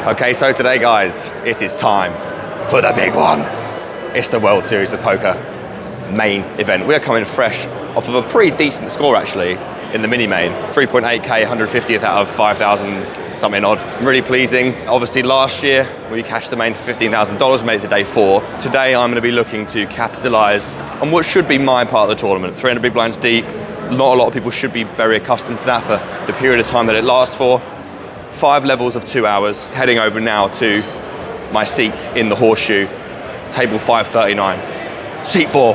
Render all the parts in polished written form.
Okay, so today, guys, it is time for the big one. It's the World Series of Poker main event. We are coming fresh off of a pretty decent score, actually, in the mini-main. 3.8K, 150th out of 5,000, something odd. Really pleasing. Obviously, last year, we cashed the main for $15,000, made it to day 4. Today, I'm going to be looking to capitalize on what should be my part of the tournament. 300 big blinds deep. Not a lot of people should be very accustomed to that for the period of time that it lasts for. 5 levels of 2 hours. Heading over now to my seat in the horseshoe, table 539. Seat 4.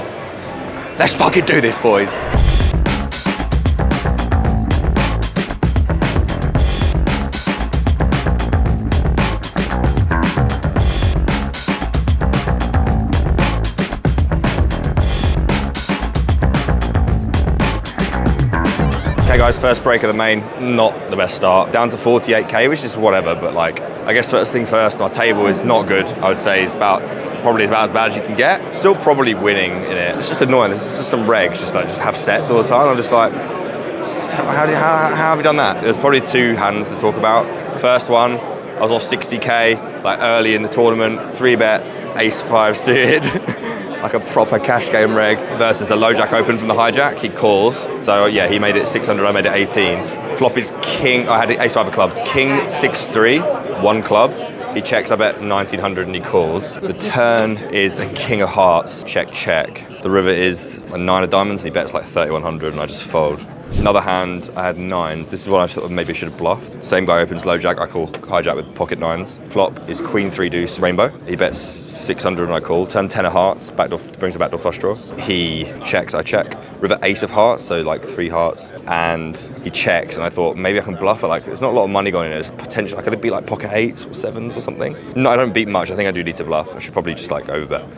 Let's fucking do this, boys. Okay guys, first break of the main, not the best start. Down to 48K, which is whatever, but like, I guess first thing first, my table is not good. I would say it's probably about as bad as you can get. Still probably winning in it. It's just annoying. There's just some regs, just have sets all the time. I'm just like, how have you done that? There's probably 2 hands to talk about. First one, I was off 60K, like early in the tournament, 3-bet, ace-5 suited. Like a proper cash game reg versus a low jack open from the hijack. He calls. So yeah, he made it 600, I made it 18. Flop is king, I had ace 5 of clubs. King 6-3, 1 club. He checks, I bet 1900 and he calls. The turn is a king of hearts, check, check. The river is a 9 of diamonds and he bets like 3100 and I just fold. Another hand, I had 9s. This is what I thought maybe I should have bluffed. Same guy opens low jack, I call hijack with pocket 9s. Flop is queen 3 deuce rainbow. He bets 600 and I call. Turn 10 of hearts, backdoor, brings a backdoor flush draw. He checks, I check. River ace of hearts, so like 3 hearts. And he checks and I thought maybe I can bluff, but like there's not a lot of money going in. There's potential, I could beat like pocket 8s or 7s or something. No, I don't beat much. I think I do need to bluff. I should probably just like overbet.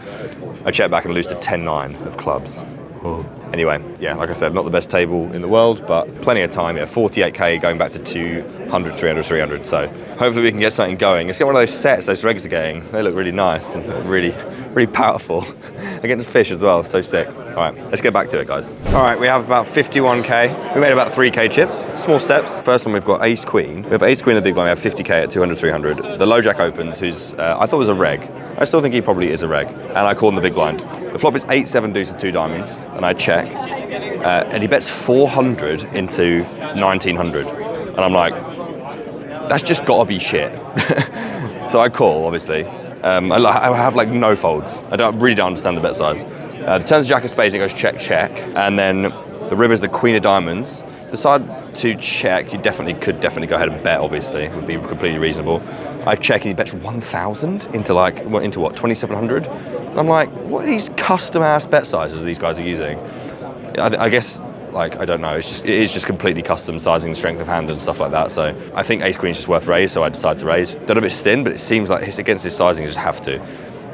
I check back and lose to 10-9 of clubs. Oh. Anyway, yeah, like I said, not the best table in the world, but plenty of time. Yeah, 48K going back to 200, 300, 300. So hopefully we can get something going. Let's get one of those sets those regs are getting. They look really nice and really, really powerful. Against fish as well, so sick. All right, let's get back to it, guys. All right, we have about 51K. We made about 3K chips, small steps. First one, we've got ace queen. We have ace queen in the big blind. We have 50K at 200, 300. The low jack opens, who's I thought was a reg. I still think he probably is a reg. And I call him the big blind. The flop is 8-7 deuce with 2 diamonds, and I check. And he bets 400 into 1900. And I'm like, that's just gotta be shit. So I call, obviously. I have like no folds. I really don't understand the bet size. The turn's jack of spades, it goes check, check. And then the river's the queen of diamonds. Decide to check, you could definitely go ahead and bet, obviously. It would be completely reasonable. I check and he bets 1,000 into what, 2,700? And I'm like, what are these custom ass bet sizes these guys are using? I guess, like, I don't know, it is just completely custom sizing the strength of hand and stuff like that. So I think ace queen is just worth raise, so I decide to raise. Don't know if it's thin, but it seems like it's against his sizing, you just have to.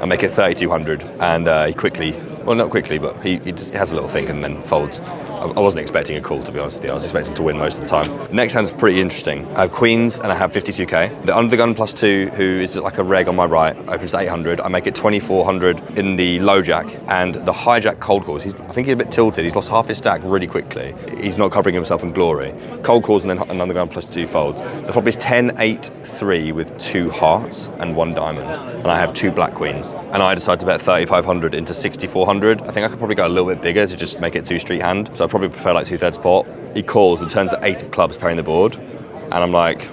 I make it 3,200 and he quickly, well not quickly, but he has a little think and then folds. I wasn't expecting a call, to be honest with you. I was expecting to win most of the time. Next hand's pretty interesting. I have queens and I have 52K. The under the gun +2, who is like a reg on my right, opens to 800. I make it 2,400 in the low jack, and the hijack cold calls. I think he's a bit tilted. He's lost half his stack really quickly. He's not covering himself in glory. Cold calls and then an under the gun +2 folds. The flop is 10-8-3 with 2 hearts and 1 diamond, and I have 2 black queens. And I decide to bet 3,500 into 6,400. I think I could probably go a little bit bigger to just make it 2 street hand. So I probably prefer like 2/3 pot. He calls and turns at 8 of clubs pairing the board. And I'm like,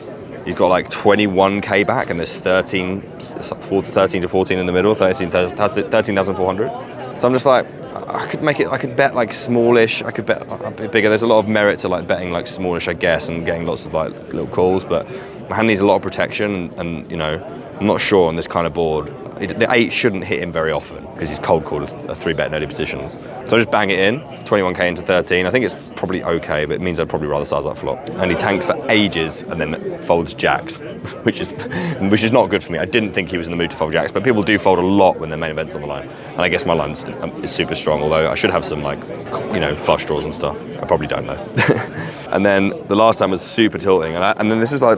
he's got like 21K back and there's 13 to 14 in the middle, 13,400. So I'm just like, I could bet like smallish, I could bet a bit bigger. There's a lot of merit to like betting like smallish, I guess, and getting lots of like little calls, but my hand needs a lot of protection and you know, I'm not sure on this kind of board. The 8 shouldn't hit him very often because he's cold called a 3-bet in early positions. So I just bang it in, 21K into 13. I think it's probably okay, but it means I'd probably rather size that flop. And he tanks for ages and then folds jacks, which is not good for me. I didn't think he was in the mood to fold jacks, but people do fold a lot when their main event's on the line. And I guess my line is super strong, although I should have some like, you know, flush draws and stuff. I probably don't know. And then the last time was super tilting, and then this was like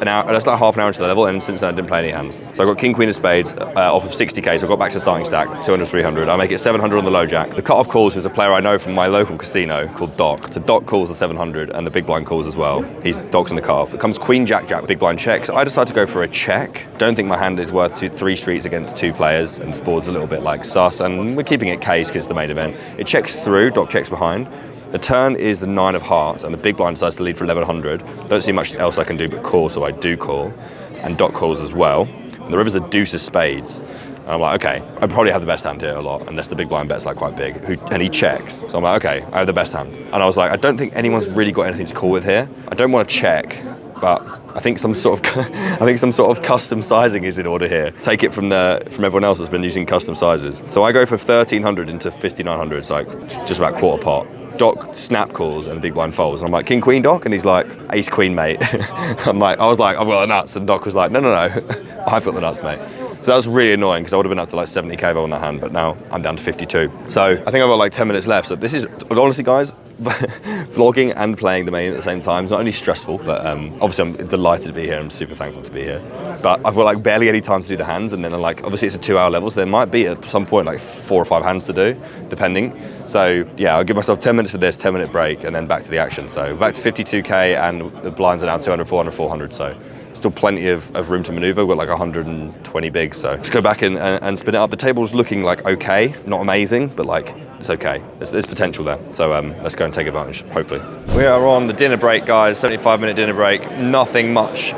an hour, that's like half an hour into the level, and since then I didn't play any hands. So I got king, queen of spades off of 60k, so I got back to starting stack, 200, 300. I make it 700 on the low jack. The cut-off calls was a player I know from my local casino called Doc. So Doc calls the 700 and the big blind calls as well. He's Doc's in the cut-off. It comes queen, jack, jack, big blind checks. I decide to go for a check. Don't think my hand is worth 3 streets against 2 players, and this board's a little bit like sus, and we're keeping it case because it's the main event. It checks through, Doc checks behind. The turn is the 9 of hearts, and the big blind decides to lead for 1100. Don't see much else I can do but call, so I do call. And Doc calls as well. And the river's the deuce of spades. And I'm like, okay, I probably have the best hand here a lot, unless the big blind bet's like quite big. And he checks. So I'm like, okay, I have the best hand. And I was like, I don't think anyone's really got anything to call with here. I don't want to check, but I think some sort of custom sizing is in order here. Take it from everyone else that's been using custom sizes. So I go for 1300 into 5900. It's like just about quarter pot. Doc snap calls and the big blind folds. And I'm like, king, queen, Doc? And he's like, ace, queen, mate. I was like, I've got the nuts. And Doc was like, no. I've got the nuts, mate. So that was really annoying because I would have been up to like 70k on that hand, but now I'm down to 52. So I think I've got like 10 minutes left. So this is, honestly guys, vlogging and playing the main at the same time is not only stressful, but obviously I'm delighted to be here. I'm super thankful to be here. But I've got like barely any time to do the hands, and then like obviously it's a 2-hour level, so there might be at some point like 4 or 5 hands to do, depending. So yeah, I'll give myself 10 minutes for this, 10-minute break, and then back to the action. So back to 52k, and the blinds are now 200, 400, 400. So still plenty of room to maneuver. We've got like 120 bigs, so let's go back and spin it up. The table's looking like okay, not amazing, but like it's okay. There's potential there. So let's go and take advantage, hopefully. We are on the dinner break, guys, 75-minute dinner break. Nothing much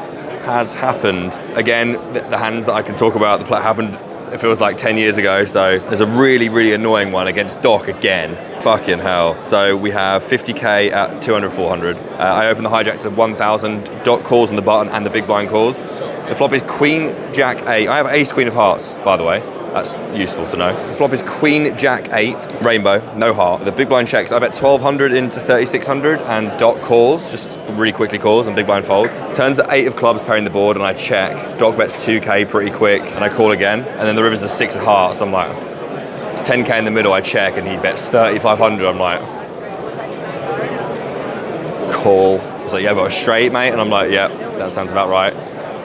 has happened. Again, the hands that I can talk about, happened, it feels like 10 years ago. So there's a really, really annoying one against Doc again. Fucking hell. So we have 50k at 200, 400. I open the hijack to 1000. Doc calls on the button and the big blind calls. The flop is queen, jack, 8. I have ace, queen of hearts, by the way. That's useful to know. The flop is queen, jack, 8, rainbow, no heart. The big blind checks. I bet 1200 into 3600, and Doc calls, just really quickly calls, and big blind folds. Turns at 8 of clubs, pairing the board, and I check. Doc bets 2k pretty quick, and I call again. And then the river's the 6 of hearts. I'm like, it's 10k in the middle, I check, and he bets 3500. I'm like, call. He's like, yeah, I've got a straight, mate. And I'm like, yeah, that sounds about right.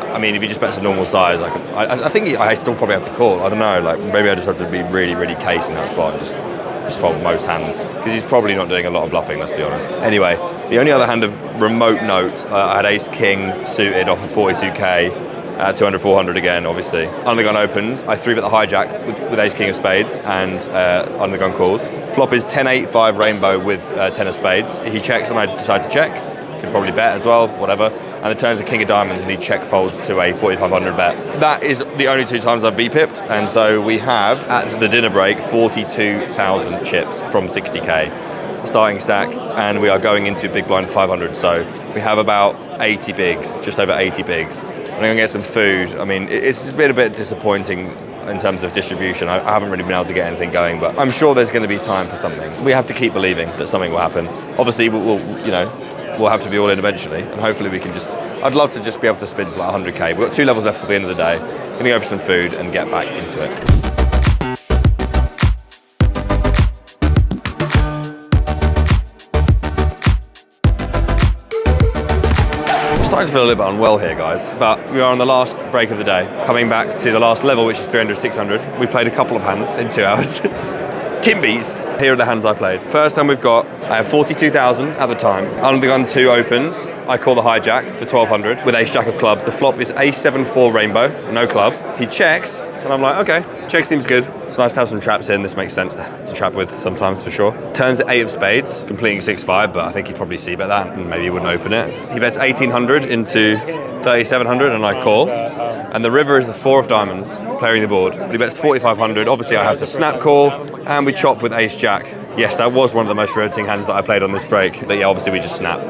I mean, if he just bets a normal size, I think I still probably have to call. I don't know, like maybe I just have to be really, really case in that spot, just fold most hands, because he's probably not doing a lot of bluffing, let's be honest. Anyway, the only other hand of remote note, I had ace king suited off of 42k at 200, 400 again, obviously. Undergun opens, I 3-bet the hijack with ace king of spades, and undergun calls. Flop is 10, 8, 5 rainbow with 10 of spades. He checks and I decide to check. Could probably bet as well, whatever. And the turn's a king of diamonds, and he check folds to a 4500 bet. That is the only 2 times I've V-pipped, and so we have, at the dinner break, 42,000 chips from 60k. Starting stack, and we are going into big blind 500, so we have about 80 bigs, just over 80 bigs. I'm gonna get some food. I mean, it's been a bit disappointing in terms of distribution. I haven't really been able to get anything going, but I'm sure there's gonna be time for something. We have to keep believing that something will happen. Obviously, we'll have to be all in eventually, and hopefully we can I'd love to just be able to spin to like 100k. We've got 2 levels left at the end of the day. Gonna go for some food and get back into it. I'm starting to feel a little bit unwell here, guys, but we are on the last break of the day, coming back to the last level, which is 300, 600. We played a couple of hands in 2 hours. Timbies. Here are the hands I played. First hand I have 42,000 at the time. Undergun 2 opens. I call the hijack for 1200 with ace jack of clubs. The flop is ace 7, 4 rainbow, no club. He checks, and I'm like, okay, check seems good. It's nice to have some traps in. This makes sense to trap with sometimes, for sure. Turns at 8 of spades, completing 6-5, but I think he'd probably see bet that, and maybe he wouldn't open it. He bets 1800 into 3700, and I call. And the river is the 4 of diamonds, playing the board. But he bets 4500. Obviously, I have to snap call, and we chop with ace jack. Yes, that was one of the most rotating hands that I played on this break. But yeah, obviously we just snap.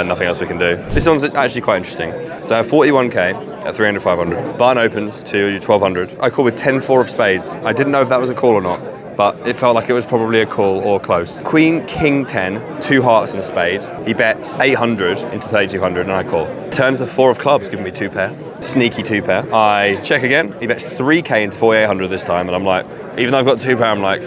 Nothing else we can do. This one's actually quite interesting. So I have 41k at 300, 500. Barn opens to 1200. I call with 10, 4 of spades. I didn't know if that was a call or not, but it felt like it was probably a call or close. Queen, king 10, 2 hearts and a spade. He bets 800 into 3200, and I call. Turns the 4 of clubs, giving me 2 pair. Sneaky 2 pair. I check again. He bets 3k into 4800 this time, and I'm like, even though I've got 2 pair, I'm like,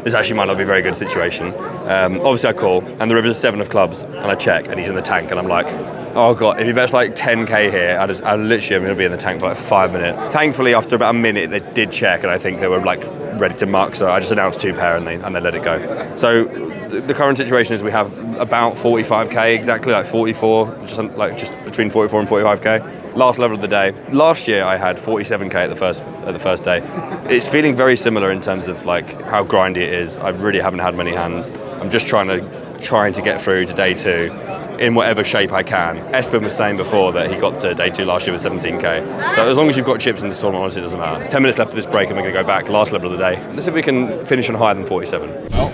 this actually might not be a very good situation. Obviously I call, and the river's a 7 of clubs, and I check, and he's in the tank, and I'm like, oh God, if he bets like 10k here, I literally am going to be in the tank for like 5 minutes. Thankfully, after about a minute, they did check, and I think they were like ready to muck, so I just announced 2 pair, and they let it go. So the current situation is we have about 45k, exactly like 44, just between 44 and 45k. Last level of the day. Last year I had 47k at the first day. It's feeling very similar in terms of like how grindy it is. I really haven't had many hands. I'm just trying to get through to day 2 in whatever shape I can. Espen was saying before that he got to day 2 last year with 17k. So as long as you've got chips in this tournament, honestly, it doesn't matter. 10 minutes left of this break and we're going to go back. Last level of the day. Let's see if we can finish on higher than 47. Well,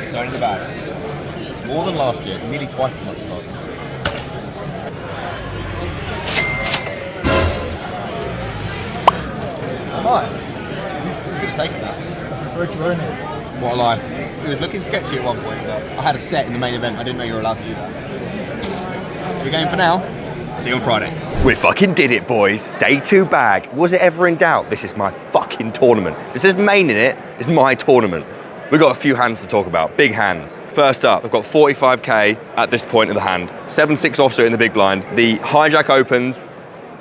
it's going in the bag. More than last year, nearly twice as much as last year. Right. You could have taken that. What a life. It was looking sketchy at one point, but I had a set in the main event. I didn't know you were allowed to do that. We're going for now. See you on Friday. We fucking did it, boys. Day 2 bag. Was it ever in doubt? This is my fucking tournament. This is main in it. It's my tournament. We've got a few hands to talk about. Big hands. First up, I've got 45k at this point of the hand. 7-6 offsuit in the big blind. The hijack opens.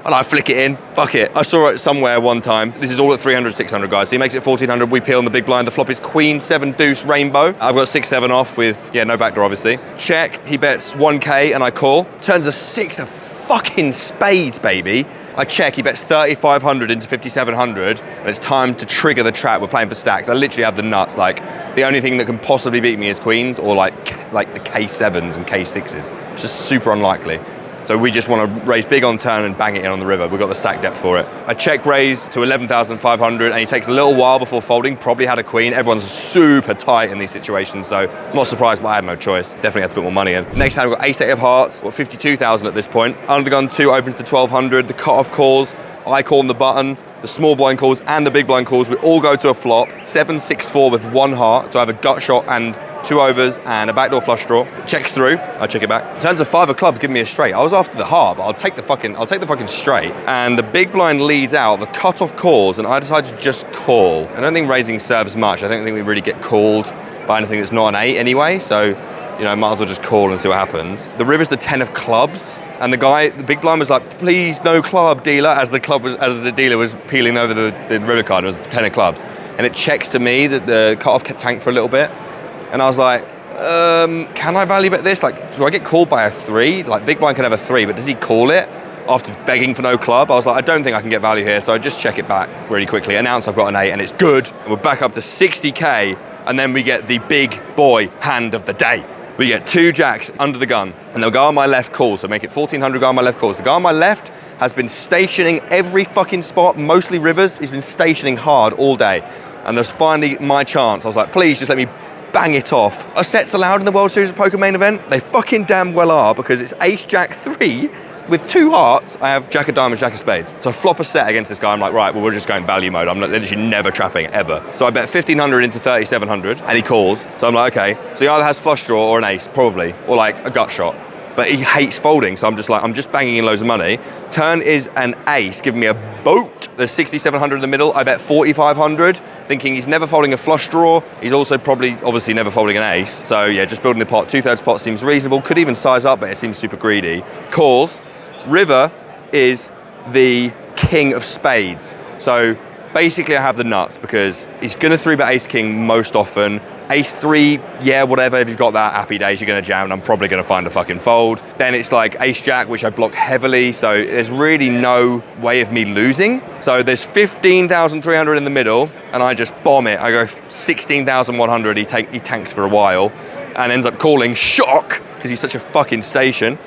And I flick it in, fuck it. I saw it somewhere one time. This is all at 300, 600, guys. So he makes it 1400, we peel on the big blind. The flop is queen, 7, deuce, rainbow. I've got 6-7 off with, no backdoor, obviously. Check, he bets 1k and I call. Turns a 6 of fucking spades, baby. I check, he bets 3,500 into 5,700, and it's time to trigger the trap. We're playing for stacks. I literally have the nuts. Like, the only thing that can possibly beat me is queens, or like the K7s and K6s. It's just super unlikely. So we just want to raise big on turn and bang it in on the river. We've got the stack depth for it. I check raise to 11,500 and he takes a little while before folding, probably had a queen. Everyone's super tight in these situations, so I'm not surprised, but I had no choice. Definitely had to put more money in. Next hand, we've got ace-8 of hearts, got 52,000 at this point. Under the gun 2 opens to 1,200. The cutoff calls, I call on the button. The small blind calls and the big blind calls. We all go to a flop. 7-6-4 with 1 heart. So I have a gut shot and 2 overs and a backdoor flush draw. Checks through. I check it back. Turns a 5 of clubs, give me a straight. I was after the heart, but I'll take the fucking straight. And the big blind leads out. The cutoff calls, and I decide to just call. I don't think raising serves much. I don't think we really get called by anything that's not an 8 anyway. So, might as well just call and see what happens. The river's the 10 of clubs. And the big blind was like, please no club, dealer, as the dealer was peeling over the river card. It was 10 of clubs. And it checks to me that the cutoff tanked for a little bit. And I was like, can I value bet this? Like, do I get called by a 3? Like, big blind can have a 3, but does he call it after begging for no club? I was like, I don't think I can get value here, so I just check it back really quickly. Announce I've got an 8, and it's good. And we're back up to 60k, and then we get the big boy hand of the day. We get 2 jacks under the gun, and they'll go on my left call, so make it 1,400 go on my left calls. The guy on my left has been stationing every fucking spot, mostly rivers. He's been stationing hard all day. And there's finally my chance. I was like, please just let me bang it off. Are sets allowed in the World Series of Poker main event? They fucking damn well are, because it's ace jack 3 with 2 hearts. I have jack of diamonds, jack of spades. So I flop a set against this guy. I'm like, right, well, we're just going value mode. I'm literally never trapping ever. So I bet 1,500 into 3,700 and he calls. So I'm like, okay. So he either has flush draw or an ace, probably, or like a gut shot. But he hates folding, so I'm just banging in loads of money. Turn is an ace, giving me a boat. There's 6,700 in the middle. I bet 4,500, thinking he's never folding a flush draw. He's also obviously never folding an ace. So yeah, just building the pot. 2/3 pot seems reasonable. Could even size up, but it seems super greedy. Calls. River is the king of spades. So basically I have the nuts because he's gonna 3-bet ace king most often. Ace 3, yeah, whatever, if you've got that, happy days, you're gonna jam and I'm probably gonna find a fucking fold. Then it's like ace jack, which I block heavily, so there's really no way of me losing. So there's 15,300 in the middle and I just bomb it. I go 16,100, he tanks for a while and ends up calling shock because he's such a fucking station.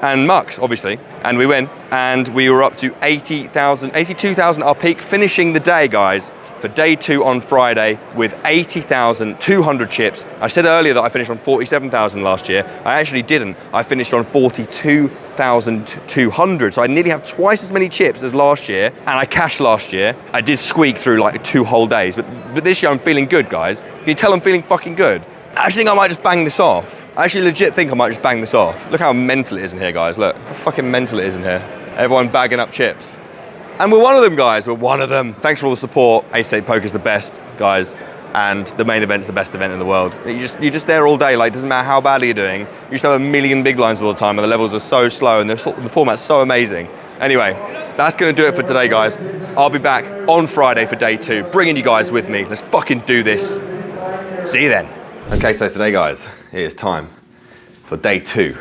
And mucks, obviously, and we win. And we were up to 82,000 our peak, finishing the day, guys, for day 2 on Friday with 80,200 chips. I said earlier that I finished on 47,000 last year. I actually didn't. I finished on 42,200. So I nearly have twice as many chips as last year, and I cashed last year. I did squeak through like 2 whole days, but this year I'm feeling good, guys. Can you tell I'm feeling fucking good? I actually think I might just bang this off. I actually legit think I might just bang this off. Look how mental it is in here, guys. Look how fucking mental it is in here. Everyone bagging up chips. And we're one of them, guys. We're one of them. Thanks for all the support. Ace 8 Poker's the best, guys. and the main event's the best event in the world. You're just there all day, like, it doesn't matter how badly you're doing. You just have a million big blinds all the time, and the levels are so slow, and the format's so amazing. Anyway, that's gonna do it for today, guys. I'll be back on Friday for day 2, bringing you guys with me. Let's fucking do this. See you then. Okay, so today, guys, it is time for day 2.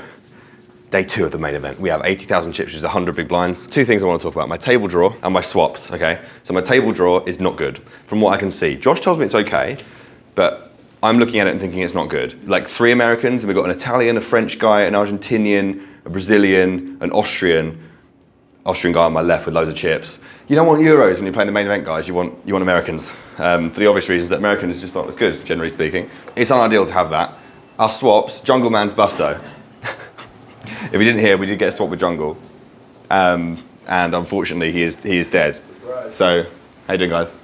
Day 2 of the main event. We have 80,000 chips, which is 100 big blinds. 2 things I want to talk about, my table draw and my swaps, okay? So my table draw is not good, from what I can see. Josh tells me it's okay, but I'm looking at it and thinking it's not good. Like 3 Americans, and we've got an Italian, a French guy, an Argentinian, a Brazilian, an Austrian guy on my left with loads of chips. You don't want Euros when you're playing the main event, guys. You want Americans, for the obvious reasons that Americans just aren't as good, generally speaking. It's unideal to have that. Our swaps, Jungle Man's Busto. If you didn't hear, we did get a swap with Jungle, and unfortunately he is dead. So, how you doing, guys?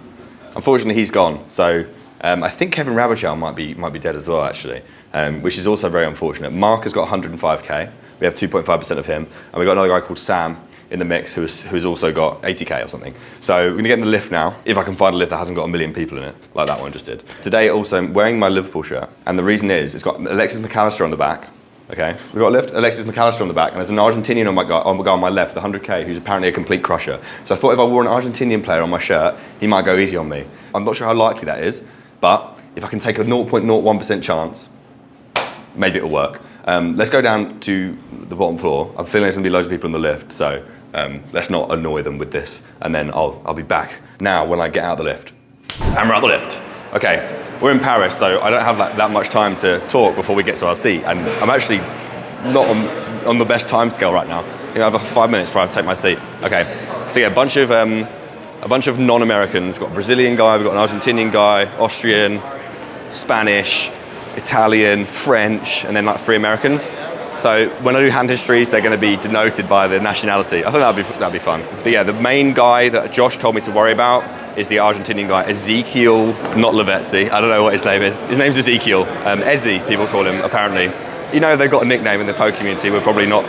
Unfortunately he's gone. So I think Kevin Rabichal might be dead as well, actually, which is also very unfortunate. Mark has got 105k. We have 2.5% of him, and we've got another guy called Sam in the mix who's also got 80k or something. So we're gonna get in the lift now, if I can find a lift that hasn't got a million people in it, like that one just did. Today also I'm wearing my Liverpool shirt, and the reason is it's got Alexis McAllister on the back. Okay, we've got a lift, Alexis McAllister on the back, and there's an Argentinian on the guy on my left, the 100k, who's apparently a complete crusher. So I thought if I wore an Argentinian player on my shirt, he might go easy on me. I'm not sure how likely that is, but if I can take a 0.01% chance, maybe it'll work. Let's go down to the bottom floor. I'm feeling there's gonna be loads of people in the lift, so let's not annoy them with this, and then I'll be back now when I get out of the lift. And we're out the lift. Okay. We're in Paris, so I don't have that much time to talk before we get to our seat, and I'm actually not on the best time scale right now. I have 5 minutes before I have to take my seat. Okay, so yeah, a bunch of non-Americans. We've got a Brazilian guy, we've got an Argentinian guy, Austrian, Spanish, Italian, French, and then like 3 Americans. So when I do hand histories, they're going to be denoted by the nationality. I think that'd be fun. But yeah, the main guy that Josh told me to worry about is the Argentinian guy, Ezekiel, not Lavezzi. I don't know what his name is. His name's Ezekiel. Ezzy, people call him, apparently. You know, they've got a nickname in the poker community. We're probably not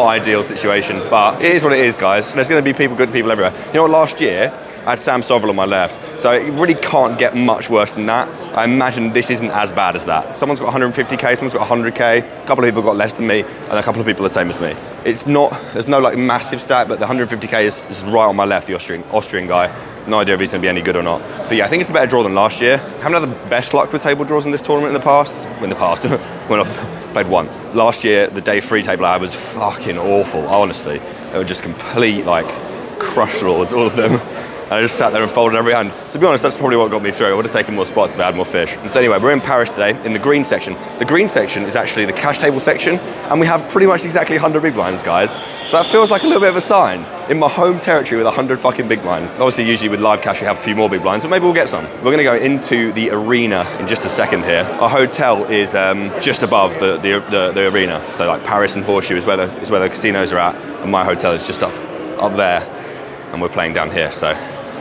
ideal situation, but it is what it is, guys. There's going to be good people everywhere. You know what, last year, I had Sam Sovel on my left, so it really can't get much worse than that. I imagine this isn't as bad as that. Someone's got 150k, someone's got 100k, a couple of people got less than me, and a couple of people the same as me. There's no like massive stat, but the 150k is right on my left, the Austrian guy. No idea if he's going to be any good or not. But yeah, I think it's a better draw than last year. Haven't had the best luck with table draws in this tournament in the past. When I've played once. Last year, the day 3 table I had was fucking awful, honestly. They were just complete, like, crush lords, all of them. I just sat there and folded every hand. To be honest, that's probably what got me through. I would have taken more spots if I had more fish. And so anyway, we're in Paris today, in the green section. The green section is actually the cash table section, and we have pretty much exactly 100 big blinds, guys. So that feels like a little bit of a sign. In my home territory with 100 fucking big blinds. Obviously, usually with live cash, we have a few more big blinds, but maybe we'll get some. We're gonna go into the arena in just a second here. Our hotel is just above the arena. So like Paris and Horseshoe is where the casinos are at, and my hotel is just up there, and we're playing down here, so.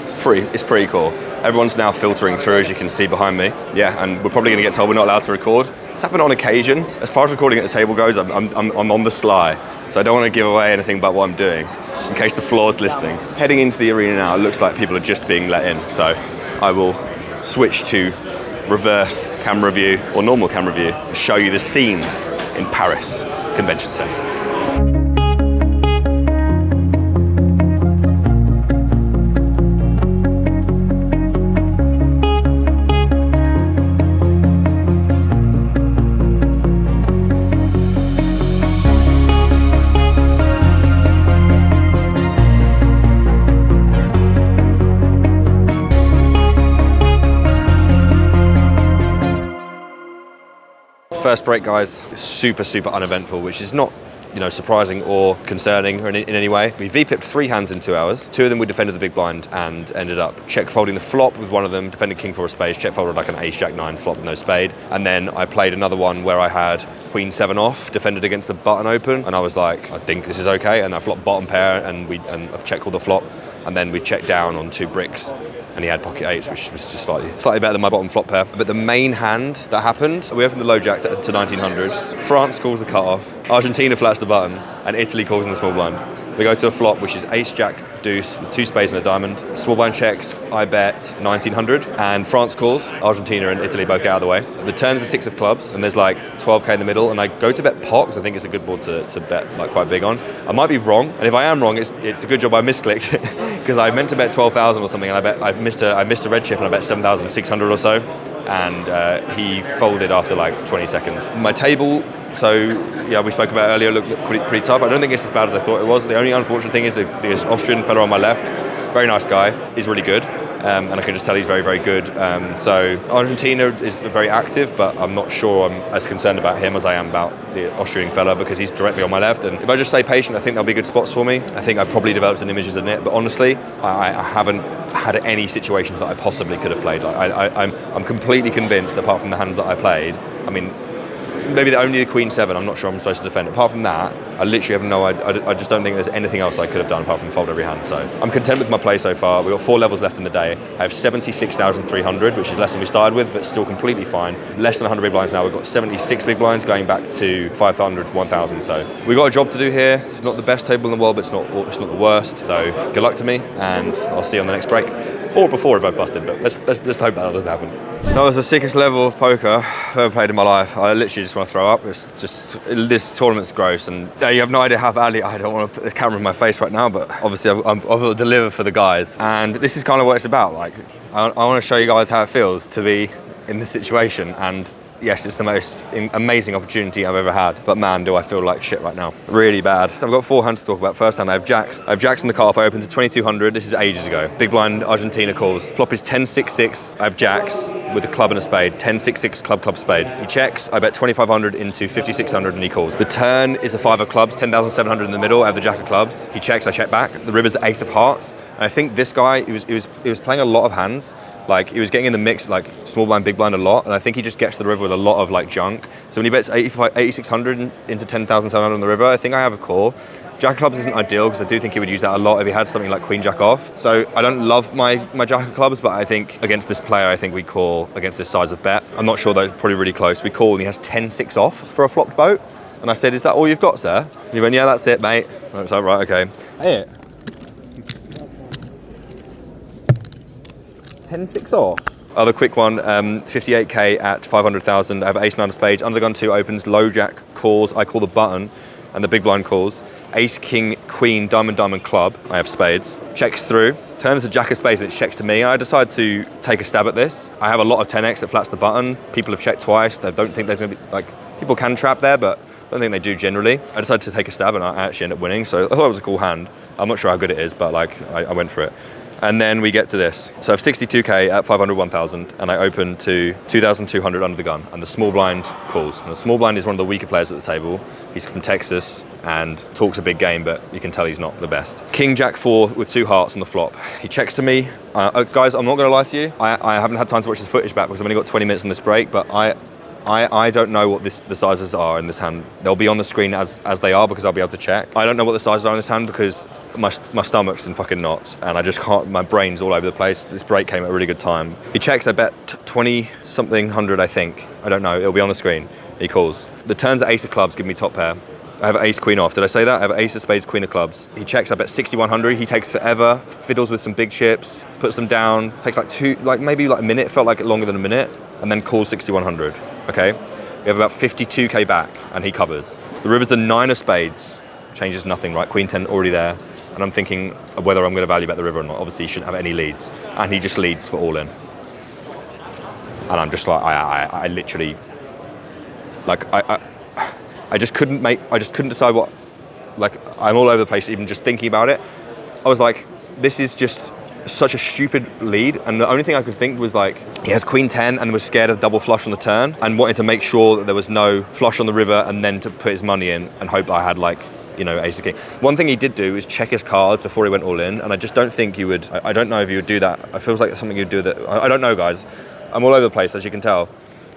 It's pretty cool. Everyone's now filtering through, as you can see behind me. Yeah, and we're probably going to get told we're not allowed to record. It's happened on occasion. As far as recording at the table goes, I'm on the sly, so I don't want to give away anything about what I'm doing, just in case the floor's listening. Heading into the arena now, it looks like people are just being let in, so I will switch to reverse camera view or normal camera view to show you the scenes in Paris Convention Centre. First break, guys, super uneventful, which is not, surprising or concerning in any way. We V-pipped 3 hands in 2 hours. 2 of them we defended the big blind and ended up check folding the flop with one of them, defended king 4 of spades, check folded like an ace jack 9 flop with no spade. And then I played another one where I had queen 7 off, defended against the button open, and I was like, I think this is okay. And I flopped bottom pair and I've check called the flop, and then we checked down on 2 bricks. And he had pocket 8s, which was just slightly better than my bottom flop pair. But the main hand that happened, we opened the low jack to 1900. France calls the cutoff, Argentina flats the button, and Italy calls in the small blind. We go to a flop, which is ace, jack, deuce, with 2 spades and a diamond. Small blind checks, I bet 1900. And France calls, Argentina and Italy both get out of the way. The turn's a 6 of clubs, and there's like 12k in the middle, and I go to bet pot, because I think it's a good board to bet like quite big on. I might be wrong, and if I am wrong, it's a good job I misclicked, because I meant to bet 12,000 or something, and I missed a red chip, and I bet 7,600 or so. And he folded after like 20 seconds. My table, so yeah, we spoke about earlier, looked pretty tough. I don't think it's as bad as I thought it was. The only unfortunate thing is the Austrian fellow on my left, very nice guy, is really good. And I can just tell he's very, very good. So Argentina is very active, but I'm not sure I'm as concerned about him as I am about the Austrian fella, because he's directly on my left. And if I just stay patient, I think there'll be good spots for me. I think I probably developed an image as a nit, but honestly, I haven't had any situations that I possibly could have played. Like I'm completely convinced that apart from the hands that I played, I mean, maybe only the Queen 7, I'm not sure I'm supposed to defend. Apart from that, I literally have no idea. I just don't think there's anything else I could have done apart from fold every hand. So I'm content with my play so far. We've got 4 levels left in the day. I have 76,300, which is less than we started with, but still completely fine. Less than 100 big blinds now. We've got 76 big blinds going back to 500 to 1,000. So we've got a job to do here. It's not the best table in the world, but it's not the worst. So good luck to me, and I'll see you on the next break. Or before if I've busted, but let's hope that doesn't happen. That was the sickest level of poker I've ever played in my life. I literally just want to throw up. It's just, this tournament's gross, and you have no idea how badly, I don't want to put this camera in my face right now, but obviously I've delivered for the guys. And this is kind of what it's about. Like, I want to show you guys how it feels to be in this situation, and yes, it's the most amazing opportunity I've ever had, but man, do I feel like shit right now. Really bad. I've got 4 hands to talk about. First hand, I have jacks. I have jacks in the cutoff. I opened to 2,200. This is ages ago. Big blind Argentina calls. Flop is 10-6-6. I have jacks with a club and a spade. 10-6-6 club spade. He checks. I bet 2,500 into 5,600, and he calls. The turn is a 5 of clubs, 10,700 in the middle. I have the jack of clubs. He checks. I check back. The river's ace of hearts. And I think this guy, he was playing a lot of hands. Like, he was getting in the mix, like small blind, big blind a lot, and I think he just gets to the river with a lot of like junk. So when he bets 8,600 into 10,700 on the river, I think I have a call. Jack of clubs isn't ideal, because I do think he would use that a lot if he had something like queen jack off. So I don't love my jack of clubs, but I think against this player, I think we call against this size of bet. I'm not sure though, probably really close. We call, and he has 10-6 off for a flopped boat. And I said, "Is that all you've got, sir?" And he went, "Yeah, that's it, mate." And I was like, "Right, okay." Hey, 10-6 off. Other quick one, 58k at 500,000. I have ace 9 of spades. Under the gun 2 opens, low jack calls. I call the button, and the big blind calls. Ace, king, queen, diamond, club. I have spades. Checks through. Turns a jack of spades, and it checks to me. I decide to take a stab at this. I have a lot of 10x that flats the button. People have checked twice. They don't think there's going to be, like, people can trap there, but I don't think they do generally. I decided to take a stab, and I actually end up winning. So I thought it was a cool hand. I'm not sure how good it is, but like I went for it. And then we get to this. So I have 62k at 500, 1,000, and I open to 2,200 under the gun, and the small blind calls. And the small blind is one of the weaker players at the table. He's from Texas and talks a big game, but you can tell he's not the best. King, jack 4 with 2 hearts on the flop. He checks to me. Guys, I'm not gonna lie to you. I haven't had time to watch this footage back because I've only got 20 minutes on this break, but I don't know what the sizes are in this hand. They'll be on the screen as they are, because I'll be able to check. I don't know what the sizes are in this hand because my stomach's in fucking knots, and I just can't, my brain's all over the place. This break came at a really good time. He checks, I bet 20-something hundred, I think. I don't know, it'll be on the screen. He calls. The turns at ace of clubs give me top pair. I have ace queen off. Did I say that? I have ace of spades, queen of clubs. He checks, I bet 6,100. He takes forever, fiddles with some big chips, puts them down, takes maybe a minute, felt like longer than a minute, and then calls 6,100. Okay, we have about 52k back, and he covers. The river's the 9 of spades, changes nothing, right? Queen 10 already there, and I'm thinking of whether I'm going to value bet the river or not. Obviously, he shouldn't have any leads, and he just leads for all in. And I'm just like, I literally, like, I just couldn't decide what, like, I'm all over the place even just thinking about it. I was like, this is just such a stupid lead, and the only thing I could think was like, he has queen 10 and was scared of double flush on the turn and wanted to make sure that there was no flush on the river, and then to put his money in and hope I had, like, you know, ace of king. One thing he did do is check his cards before he went all in, and I just don't think you would, I don't know if you would do that. It feels like something you'd do that, I don't know, guys. I'm all over the place, as you can tell.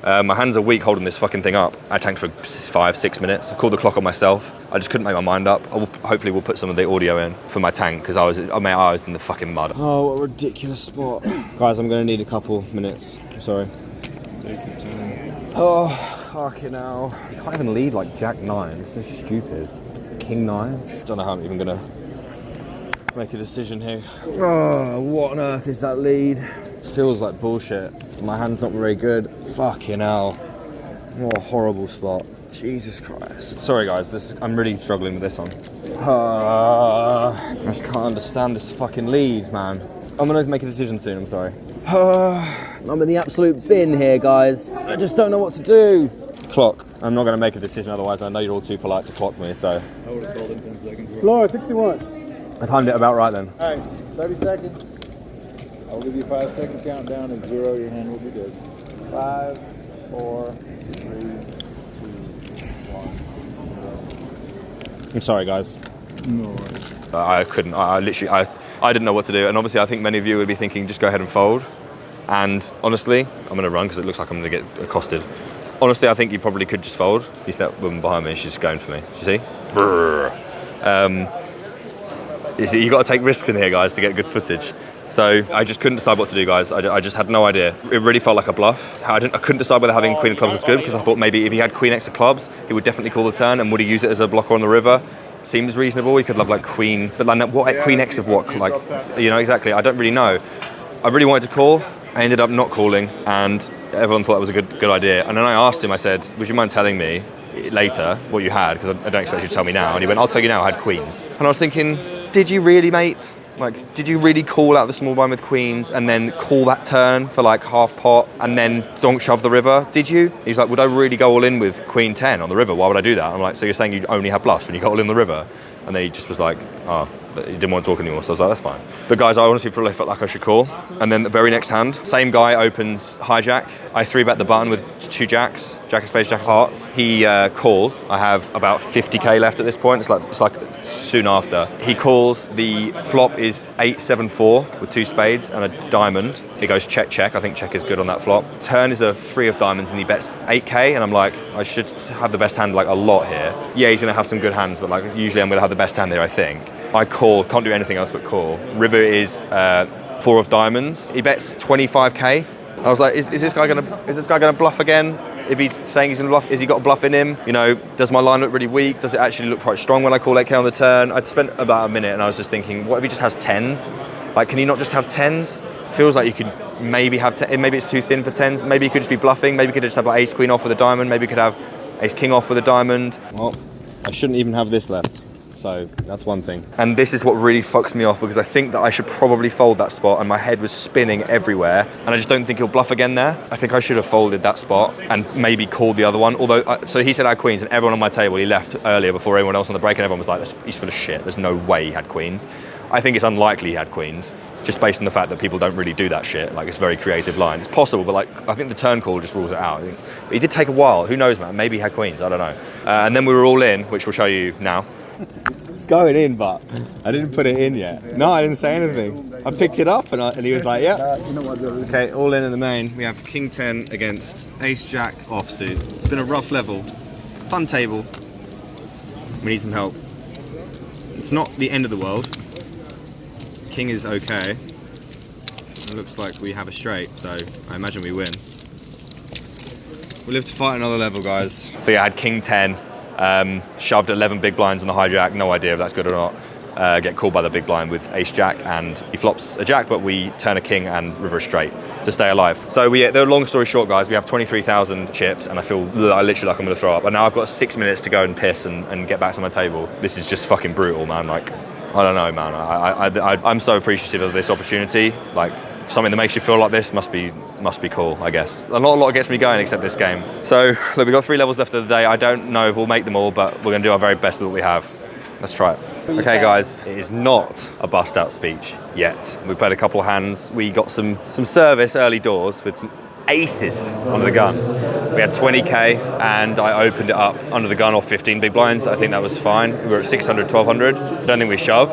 My hands are weak holding this fucking thing up. I tanked for 5-6 minutes. I called the clock on myself. I just couldn't make my mind up. Hopefully we'll put some of the audio in for my tank, because I was in the fucking mud. Oh, what a ridiculous spot. Guys, I'm gonna need a couple minutes. I'm sorry. Take your time. Oh, fucking hell. I can't even lead like jack 9. It's so stupid. King 9. Don't know how I'm even gonna make a decision here. Oh, what on earth is that lead? Feels like bullshit. My hand's not very good. Fucking hell. What a horrible spot. Jesus Christ. Sorry guys, I'm really struggling with this one. I just can't understand this fucking lead, man. I'm gonna make a decision soon, I'm sorry. I'm in the absolute bin here, guys. I just don't know what to do. Clock. I'm not gonna make a decision, otherwise I know you're all too polite to clock me, so. I would have told him 10 seconds. Floor, 61. I timed it about right then. All right, 30 seconds. I'll give you a 5-second countdown and 0, your hand will be good. 5, 4, 3, 2, 1. I'm sorry, guys. No worries. I couldn't, I didn't know what to do, and obviously I think many of you would be thinking, just go ahead and fold. And honestly, I'm gonna run because it looks like I'm gonna get accosted. Honestly, I think you probably could just fold. You see that woman behind me, she's going for me, you see? You see, you gotta take risks in here, guys, to get good footage. So I just couldn't decide what to do, guys. I just had no idea. It really felt like a bluff. I couldn't decide whether having queen of clubs was good, because I thought maybe if he had queen x of clubs, he would definitely call the turn, and would he use it as a blocker on the river? Seems reasonable. He could have like queen, but like what queen x of what? Like, you know, exactly. I don't really know. I really wanted to call. I ended up not calling, and everyone thought it was a good idea. And then I asked him, I said, would you mind telling me later what you had? Because I don't expect you to tell me now. And he went, I'll tell you now, I had queens. And I was thinking, did you really, mate? Like, did you really call out the small blind with queens and then call that turn for like half pot and then donk shove the river? Did you? He's like, would I really go all in with queen 10 on the river? Why would I do that? I'm like, so you're saying you only have bluffs when you go all in the river? And then he just was like, oh, he didn't want to talk anymore. So I was like, that's fine. But guys, I honestly felt like I should call. And then the very next hand, same guy opens hijack. I 3-bet the button with 2 jacks, jack of spades, jack of hearts. He calls. I have about 50k left at this point. It's like soon after. He calls. The flop is 8-7-4 with 2 spades and a diamond. It goes check, check. I think check is good on that flop. Turn is a 3 of diamonds and he bets 8k. And I'm like, I should have the best hand like a lot here. Yeah, he's gonna have some good hands, but like usually I'm gonna have the best hand here, I think. I call, can't do anything else but call. River is 4 of diamonds. He bets 25k. I was like, is this guy gonna bluff again? If he's saying he's gonna bluff, has he got a bluff in him? You know, does my line look really weak? Does it actually look quite strong when I call 8k on the turn? I'd spent about a minute and I was just thinking, what if he just has 10s? Like, can he not just have 10s? Feels like you could maybe have 10, maybe it's too thin for 10s. Maybe he could just be bluffing. Maybe he could just have like ace queen off with a diamond. Maybe he could have ace king off with a diamond. Well, I shouldn't even have this left. So that's one thing. And this is what really fucks me off, because I think that I should probably fold that spot and my head was spinning everywhere. And I just don't think he'll bluff again there. I think I should have folded that spot and maybe called the other one. Although, so he said I had queens and everyone on my table, he left earlier before everyone else on the break and everyone was like, he's full of shit. There's no way he had queens. I think it's unlikely he had queens, just based on the fact that people don't really do that shit. Like, it's a very creative line. It's possible, but like, I think the turn call just rules it out. But he did take a while. Who knows, man? Maybe he had queens. I don't know. And then we were all in, which we'll show you now. It's going in, but I didn't put it in yet. No, I didn't say anything. I picked it up and he was like, yeah. Okay, all in the main. We have king 10 against ace jack offsuit. It's been a rough level. Fun table. We need some help. It's not the end of the world. King is okay. It looks like we have a straight, so I imagine we win. We live to fight another level, guys. So yeah, I had king 10. Shoved 11 big blinds on the hijack, no idea if that's good or not. Get called by the big blind with ace jack, and he flops a jack, but we turn a king and river a straight to stay alive. So long story short, guys, we have 23,000 chips, and I feel literally like I'm gonna throw up. And now I've got 6 minutes to go and piss and get back to my table. This is just fucking brutal, man. Like, I don't know, man. I'm so appreciative of this opportunity. Like, something that makes you feel like this must be cool, I guess. Not a lot gets me going except this game. So, look, we've got 3 levels left of the day. I don't know if we'll make them all, but we're gonna do our very best with what we have. Let's try it. Okay, guys, it is not a bust-out speech yet. We played a couple of hands. We got some service early doors with some aces under the gun. We had 20k, and I opened it up under the gun off 15 big blinds. I think that was fine. We were at 600, 1200. Don't think we shove.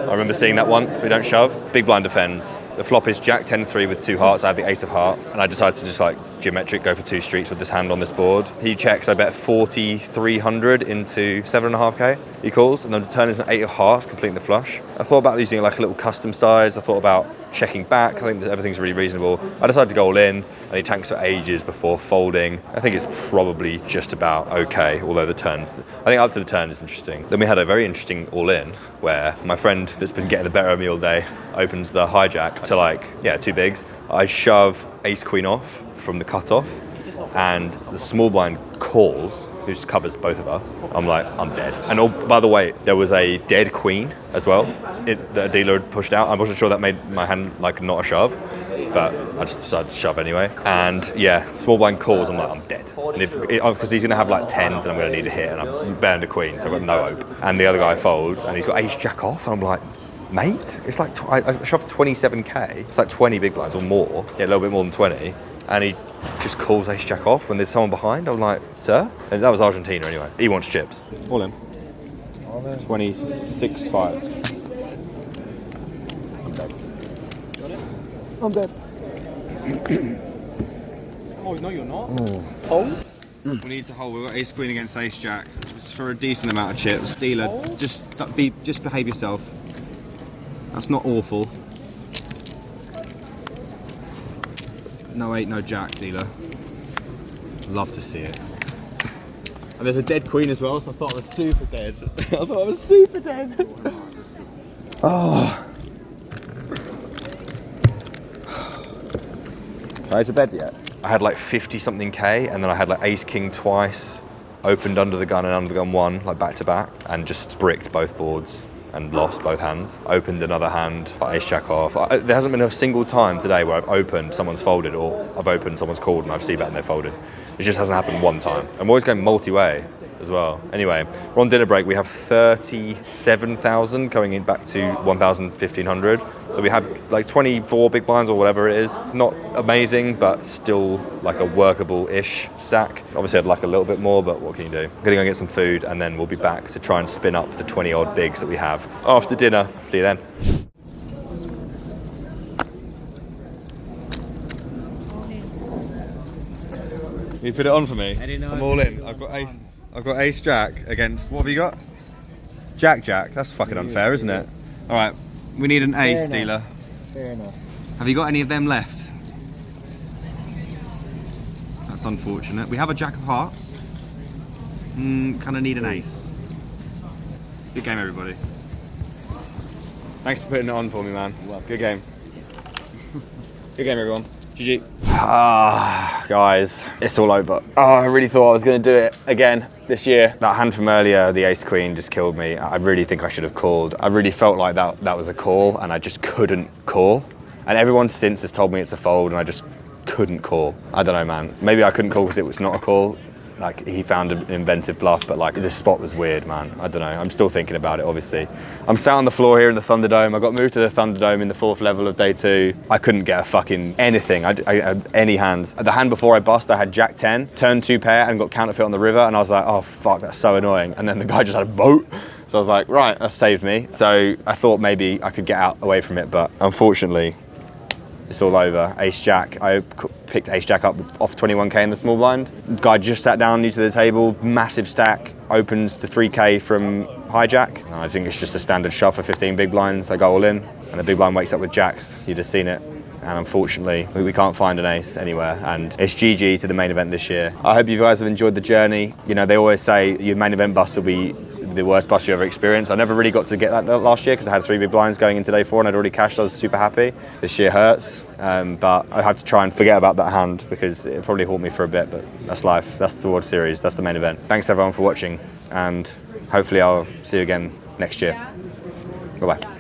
I remember seeing that once. We don't shove. Big blind defends. The flop is Jack 10-3 with 2 hearts. I have the ace of hearts, and I decided to just like geometric go for 2 streets with this hand on this board. He checks, I bet 4,300 into 7.5k. He calls, and then the turn is an 8 of hearts, completing the flush. I thought about using like a little custom size. I thought about checking back. I think that everything's really reasonable. I decided to go all in, and he tanks for ages before folding. I think it's probably just about okay, although the turns, I think up to the turn is interesting. Then we had a very interesting all in where my friend that's been getting the better of me all day opens the hijack to like, yeah, 2 bigs. I shove ace queen off from the cutoff, and the small blind calls, who just covers both of us. I'm like, I'm dead. And oh, by the way, there was a dead queen as well that a dealer had pushed out. I wasn't sure that made my hand like not a shove, but I just decided to shove anyway. And yeah, small blind calls, I'm like, I'm dead. And because he's gonna have like 10s and I'm gonna need a hit, and I'm burned a queen, so I've got no hope. And the other guy folds, and he's got ace jack off, and I'm like, mate, it's like, I shoved 27k. It's like 20 big blinds or more, yeah, a little bit more than 20. And he just calls ace jack off when there's someone behind. I'm like, sir? And that was Argentina anyway. He wants chips. All in. 26.5. I'm dead. Oh, no, you're not. Hold? We need to hold. We've got ace queen against ace jack. It's for a decent amount of chips. Dealer, just behave yourself. That's not awful. No 8, no jack, dealer. Love to see it. And there's a dead queen as well, so I thought I was super dead. Oh. Are you to bed yet? I had like 50 something K, and then I had like ace king twice, opened under the gun and under the gun 1, like back to back, and just bricked both boards and lost both hands. Opened another hand, ace jack off. There hasn't been a single time today where I've opened, someone's folded, or I've opened, someone's called, and I've c-bet and they've folded. It just hasn't happened one time. I'm always going multi-way as well. Anyway, we're on dinner break. We have 37,000 going in back to 1,000, 1,500. So we have like 24 big blinds or whatever it is. Not amazing, but still like a workable-ish stack. Obviously I'd like a little bit more, but what can you do? I'm gonna go get some food, and then we'll be back to try and spin up the 20 odd bigs that we have after dinner. See you then. You put it on for me? I didn't know. I'm all in. I've got ace jack against, what have you got? Jack. That's fucking unfair, isn't it? All right, we need an ace, dealer. Fair enough. Have you got any of them left? That's unfortunate. We have a jack of hearts. Kind of need an ace. Good game, everybody. Thanks for putting it on for me, man. Good game. Good game, everyone. GG. Guys, it's all over. I really thought I was going to do it again this year. That hand from earlier, the ace queen, just killed me. I really think I should have called. I really felt like that was a call, and I just couldn't call. And everyone since has told me it's a fold, and I just couldn't call. I don't know, man. Maybe I couldn't call because it was not a call. Like, he found an inventive bluff, but like, this spot was weird, man. I don't know. I'm still thinking about it, obviously. I'm sat on the floor here in the Thunderdome. I got moved to the Thunderdome in the 4th level of day 2. I couldn't get a fucking anything. I had any hands. The hand before I bust, I had jack 10, turn 2 pair, and got counterfeit on the river, and I was like, oh fuck, that's so annoying. And then the guy just had a boat. So I was like, right, that saved me. So I thought maybe I could get out away from it, but unfortunately, it's all over. Ace jack. I picked ace jack up off 21k in the small blind. Guy just sat down new to the table, massive stack, opens to 3k from hijack. I think it's just a standard shove for 15 big blinds. I go all in, and the big blind wakes up with jacks. You'd have seen it. And unfortunately, we can't find an ace anywhere. And it's GG to the main event this year. I hope you guys have enjoyed the journey. You know, they always say your main event bust will be the worst bust you ever experienced. I never really got to get that last year because I had 3 big blinds going into day 4 and I'd already cashed. I was super happy. This year hurts, but I have to try and forget about that hand because it probably haunt me for a bit, but that's life. That's the World Series. That's the main event. Thanks everyone for watching, and hopefully I'll see you again next year. Bye-bye.